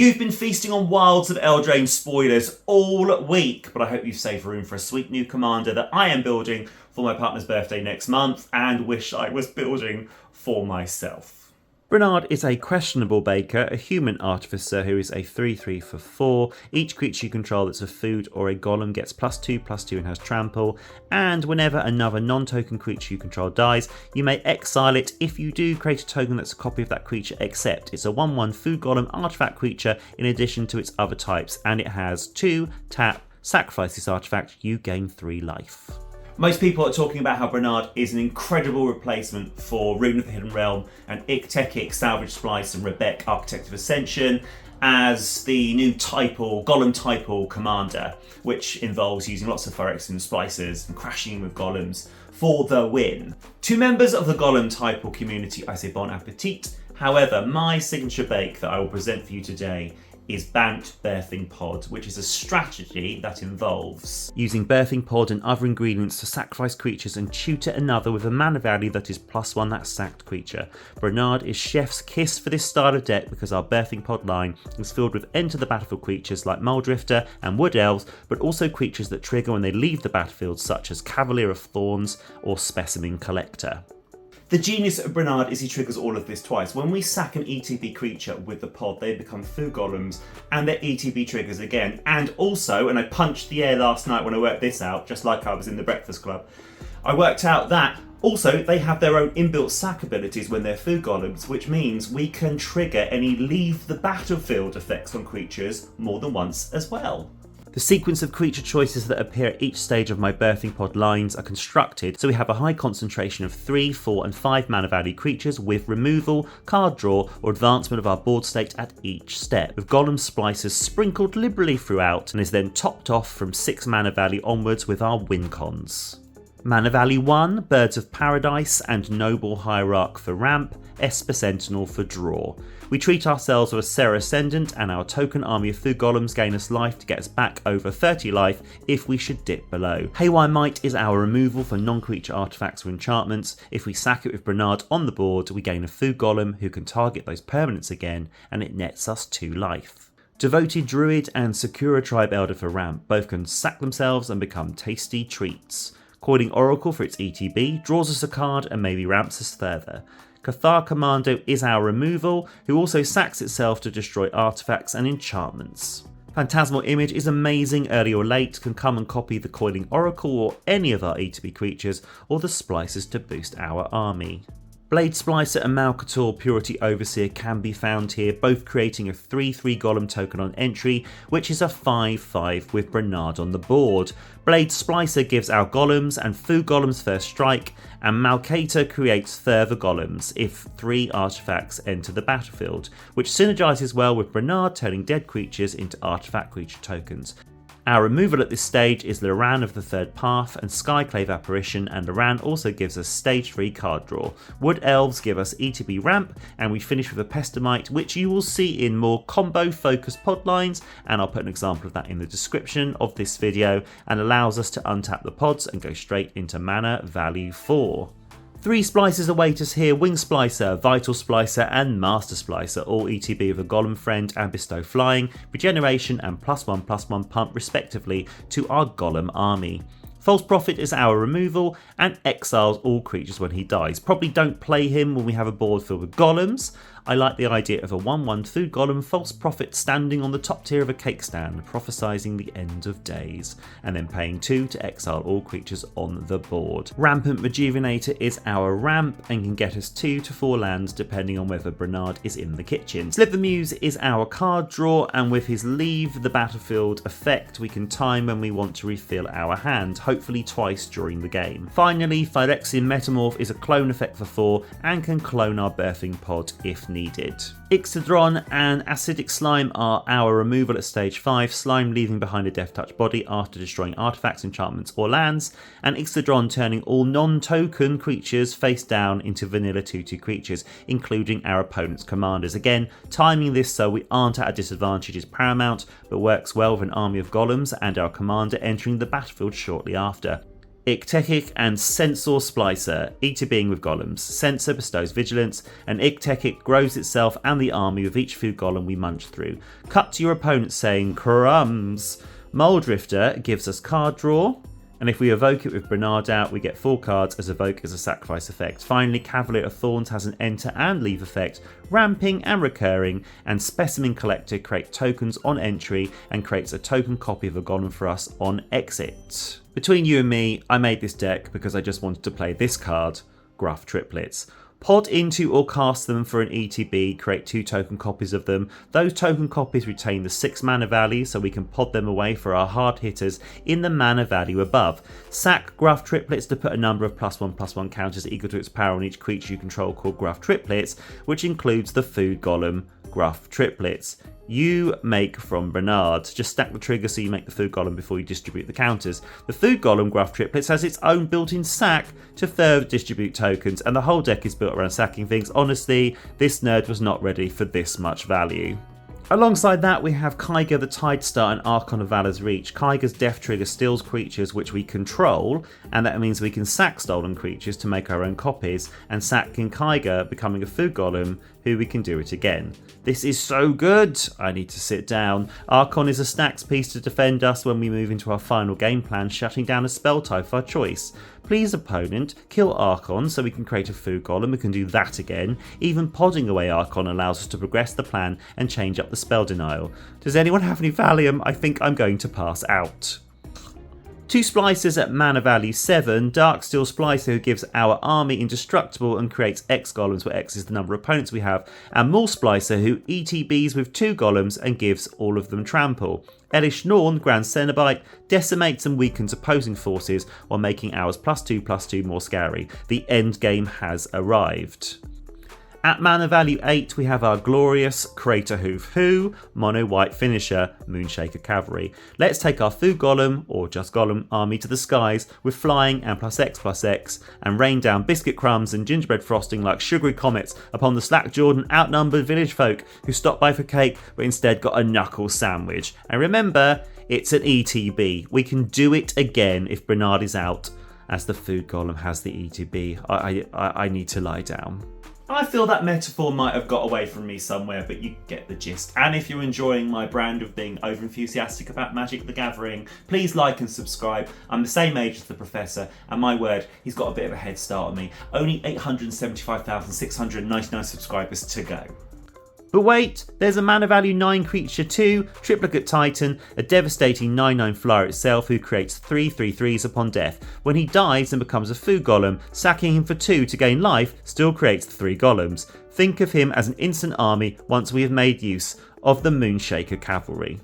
You've been feasting on Wilds of Eldraine spoilers all week, but I hope you've saved room for a sweet new commander that I am building for my partner's birthday next month and wish I was building for myself. Brenard is a questionable baker, a human artificer who is a 3/3 for 4. Each creature you control that's a food or a golem gets +2/+2 and has trample, and whenever another non-token creature you control dies, you may exile it. If you do, create a token that's a copy of that creature, except it's a 1/1 food golem artifact creature in addition to its other types, and it has 2 tap, sacrifice this artifact, you gain 3 life. Most people are talking about how Brenard is an incredible replacement for Rune of the Hidden Realm and Tekik, Salvage Splice and Rebek, Architect of Ascension, as the new Typal, Golem Typal commander, which involves using lots of Phyrexian splicers and crashing with golems for the win. To members of the Golem Typal community, I say bon appetit. However, my signature bake that I will present for you today is Bant Birthing Pod, which is a strategy that involves using Birthing Pod and other ingredients to sacrifice creatures and tutor another with a mana value that is +1 that sacked creature. Brenard is chef's kiss for this style of deck because our Birthing Pod line is filled with enter the battlefield creatures like Muldrifter and Wood Elves, but also creatures that trigger when they leave the battlefield, such as Cavalier of Thorns or Specimen Collector. The genius of Brenard is he triggers all of this twice. When we sack an ETB creature with the pod, they become food golems and their ETB triggers again. And also, and I punched the air last night when I worked this out, just like I was in the Breakfast Club, I worked out that also they have their own inbuilt sack abilities when they're food golems, which means we can trigger any leave the battlefield effects on creatures more than once as well. The sequence of creature choices that appear at each stage of my Birthing Pod lines are constructed so we have a high concentration of 3, 4 and 5 mana value creatures with removal, card draw or advancement of our board state at each step, with golem splicers sprinkled liberally throughout, and is then topped off from 6 mana value onwards with our win cons. Mana value 1, Birds of Paradise and Noble Hierarch for ramp, Esper Sentinel for draw. We treat ourselves with a Serra Ascendant and our token army of food golems gain us life to get us back over 30 life if we should dip below. Haywire Might is our removal for non-creature artifacts or enchantments. If we sack it with Brenard on the board, we gain a food golem who can target those permanents again, and it nets us 2 life. Devoted Druid and Sakura Tribe Elder for ramp both can sack themselves and become tasty treats. Coiling Oracle for its ETB draws us a card and maybe ramps us further. Cathar Commando is our removal, who also sacks itself to destroy artifacts and enchantments. Phantasmal Image is amazing early or late, can come and copy the Coiling Oracle or any of our ETB creatures, or the Splicers to boost our army. Blade Splicer and Malcator Purity Overseer can be found here, both creating a 3/3 golem token on entry, which is a 5/5 with Brenard on the board. Blade Splicer gives our golems and food golems first strike, and Malcator creates further golems if 3 artifacts enter the battlefield, which synergizes well with Brenard turning dead creatures into artifact creature tokens. Our removal at this stage is Loran of the Third Path and Skyclave Apparition, and Loran also gives us stage 3 card draw. Wood Elves give us ETB ramp, and we finish with a Pestermite, which you will see in more combo focused pod lines, and I'll put an example of that in the description of this video, and allows us to untap the pods and go straight into mana value 4. 3 splicers await us here: Wing Splicer, Vital Splicer and Master Splicer, all ETB with a Golem Friend and bestow flying, regeneration and +1/+1 pump respectively to our Golem army. False Prophet is our removal and exiles all creatures when he dies. Probably don't play him when we have a board filled with golems. I like the idea of a 1/1 food golem False Prophet standing on the top tier of a cake stand, prophesizing the end of days, and then paying 2 to exile all creatures on the board. Rampant Rejuvenator is our ramp and can get us 2 to 4 lands depending on whether Brenard is in the kitchen. Slip the Muse is our card draw, and with his leave the battlefield effect we can time when we want to refill our hand, hopefully twice during the game. Finally, Phyrexian Metamorph is a clone effect for 4 and can clone our Birthing Pod if needed. Ixodron and Acidic Slime are our removal at stage 5, slime leaving behind a Death Touch body after destroying artifacts, enchantments or lands, and Ixodron turning all non-token creatures face down into vanilla 2/2 creatures, including our opponent's commanders. Again, timing this so we aren't at a disadvantage is paramount, but works well with an army of golems and our commander entering the battlefield shortly after. Ictechic and Censor Splicer, ETBing with golems. Censor bestows vigilance, and Ictechic grows itself and the army with each food golem we munch through. Cut to your opponent saying crumbs. Muldrifter gives us card draw, and if we evoke it with Brenard out, we get 4 cards as evoke as a sacrifice effect. Finally, Cavalry of Thorns has an enter and leave effect, ramping and recurring, and Specimen Collector creates tokens on entry and creates a token copy of a golem for us on exit. Between you and me, I made this deck because I just wanted to play this card, Gruff Triplets. Pod into or cast them for an ETB, create 2 token copies of them. Those token copies retain the 6 mana value, so we can pod them away for our hard hitters in the mana value above. Sack Gruff Triplets to put a number of +1/+1 counters equal to its power on each creature you control called Gruff Triplets, which includes the food golem Gruff Triplets. You make from Brenard. Just stack the trigger so you make the food golem before you distribute the counters. The food golem Gruff Triplets has its own built-in sack to further distribute tokens, and the whole deck is built around sacking things. Honestly, this nerd was not ready for this much value. Alongside that, we have Kaiga the Tidestar and Archon of Valor's Reach. Kaiga's death trigger steals creatures which we control, and that means we can sack stolen creatures to make our own copies, and sacking Kaiga, becoming a food golem, who we can do it again. This is so good! I need to sit down. Archon is a stacks piece to defend us when we move into our final game plan, shutting down a spell type of our choice. Please, opponent, kill Archon so we can create a food golem. We can do that again. Even podding away Archon allows us to progress the plan and change up the spell denial. Does anyone have any Valium? I think I'm going to pass out. 2 splicers at mana value 7, Darksteel Splicer who gives our army indestructible and creates X golems where X is the number of opponents we have, and Maul Splicer who ETBs with 2 golems and gives all of them trample. Elish Norn, Grand Cenobite, decimates and weakens opposing forces while making ours +2/+2 more scary. The end game has arrived. At mana value 8, we have our glorious Craterhoof mono white finisher, Moonshaker Cavalry. Let's take our food golem, or just golem, army to the skies with flying and +X/+X, and rain down biscuit crumbs and gingerbread frosting like sugary comets upon the slack-jawed and outnumbered village folk who stopped by for cake but instead got a knuckle sandwich. And remember, it's an ETB. We can do it again if Brenard is out, as the food golem has the ETB. I need to lie down. I feel that metaphor might have got away from me somewhere, but you get the gist. And if you're enjoying my brand of being over-enthusiastic about Magic the Gathering, please like and subscribe. I'm the same age as the Professor, and my word, he's got a bit of a head start on me. Only 875,699 subscribers to go. But wait, there's a mana value 9 creature too, Triplicate Titan, a devastating 9/9 flyer itself who creates 3/3/3s upon death. When he dies and becomes a food golem, sacking him for 2 to gain life still creates 3 golems. Think of him as an instant army once we have made use of the Moonshaker Cavalry.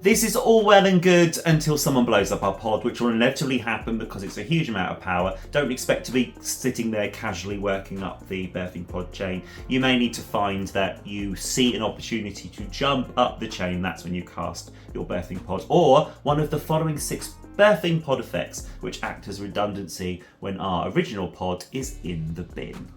This is all well and good until someone blows up our pod, which will inevitably happen because it's a huge amount of power. Don't expect to be sitting there casually working up the birthing pod chain. You may need to find that you see an opportunity to jump up the chain. That's when you cast your birthing pod, or one of the following 6 birthing pod effects, which act as redundancy when our original pod is in the bin.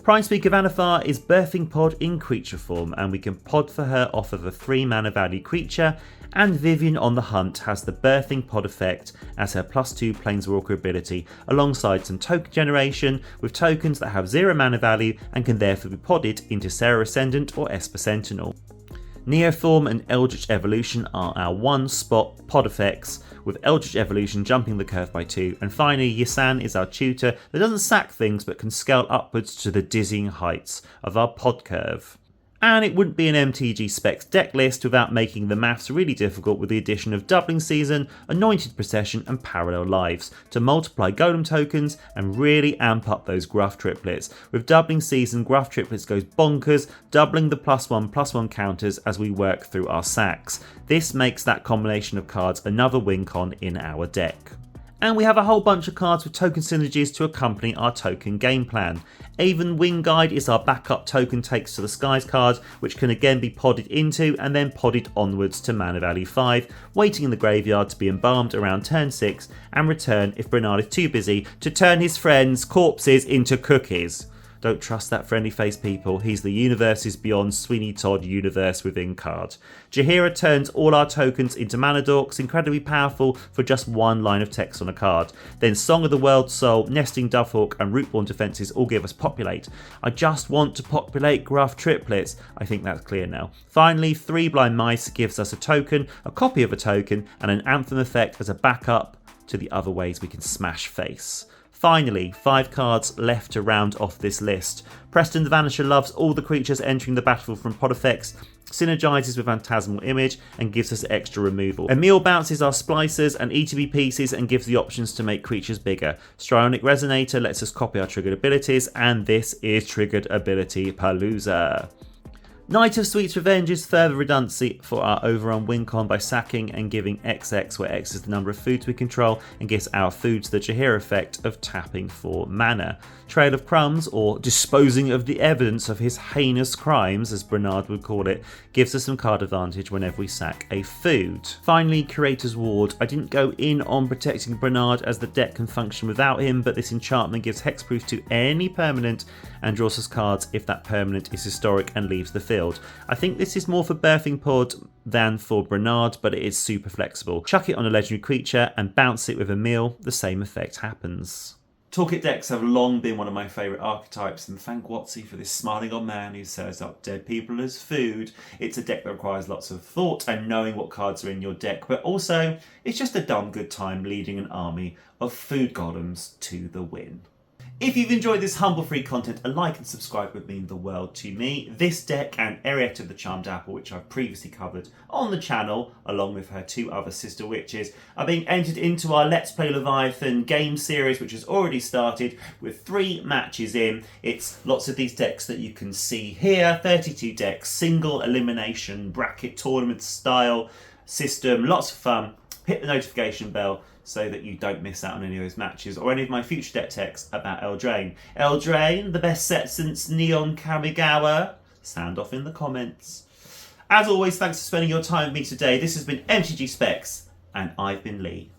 Primespeak of Anathar is birthing pod in creature form, and we can pod for her off of a 3 mana value creature, and Vivian on the Hunt has the birthing pod effect as her +2 planeswalker ability, alongside some token generation with tokens that have 0 mana value and can therefore be podded into Serra Ascendant or Esper Sentinel. Neoform and Eldritch Evolution are our 1-spot pod effects, with Eldritch Evolution jumping the curve by 2, and finally Yisan is our tutor that doesn't sack things but can scale upwards to the dizzying heights of our pod curve. And it wouldn't be an MTG Specs deck list without making the maths really difficult with the addition of Doubling Season, Anointed Procession and Parallel Lives to multiply golem tokens and really amp up those Gruff Triplets. With Doubling Season, Gruff Triplets goes bonkers, doubling the +1/+1 counters as we work through our sacks. This makes that combination of cards another win con in our deck. And we have a whole bunch of cards with token synergies to accompany our token game plan. Aven Wing Guide is our backup token takes to the skies card, which can again be podded into and then podded onwards to mana value 5, waiting in the graveyard to be embalmed around turn 6 and return if Brenard is too busy to turn his friends' corpses into cookies. Don't trust that friendly face, people. He's the universe's beyond Sweeney Todd universe within card. Jaheira turns all our tokens into mana dorks, incredibly powerful for just one line of text on a card. Then Song of the World Soul, Nesting Dovehawk and Rootborn defenses all give us populate. I just want to populate Gruff Triplets. I think that's clear now. Finally, 3 Blind Mice gives us a token, a copy of a token, and an Anthem effect as a backup to the other ways we can smash face. Finally, 5 cards left to round off this list. Preston the Vanisher loves all the creatures entering the battlefield from pod effects, synergizes with Phantasmal Image, and gives us extra removal. Emil bounces our splicers and ETB pieces and gives the options to make creatures bigger. Strionic Resonator lets us copy our triggered abilities, and this is Triggered Ability Palooza. Knight of Sweets revenges further redundancy for our overrun win con by sacking and giving XX, where X is the number of foods we control, and gives our foods the Jaheira effect of tapping for mana. Trail of Crumbs, or disposing of the evidence of his heinous crimes, as Brenard would call it, gives us some card advantage whenever we sack a food. Finally, Curator's Ward. I didn't go in on protecting Brenard as the deck can function without him, but this enchantment gives hexproof to any permanent and draws us cards if that permanent is historic and leaves the field. I think this is more for Birthing Pod than for Brenard, but it is super flexible. Chuck it on a legendary creature and bounce it with a meal, the same effect happens. Toolkit decks have long been one of my favourite archetypes, and thank WotC for this smiling old man who serves up dead people as food. It's a deck that requires lots of thought and knowing what cards are in your deck, but also it's just a damn good time leading an army of food golems to the win. If you've enjoyed this humble free content, a like and subscribe would mean the world to me. This deck and Ariette of the Charmed Apple, which I've previously covered on the channel, along with her 2 other sister witches, are being entered into our Let's Play Leviathan game series, which has already started with 3 matches in. It's lots of these decks that you can see here, 32 decks, single elimination, bracket tournament style system, lots of fun. Hit the notification bell so that you don't miss out on any of those matches or any of my future deck techs about Eldraine. Eldraine, the best set since Neon Kamigawa? Sound off in the comments. As always, thanks for spending your time with me today. This has been MTG Specs, and I've been Lee.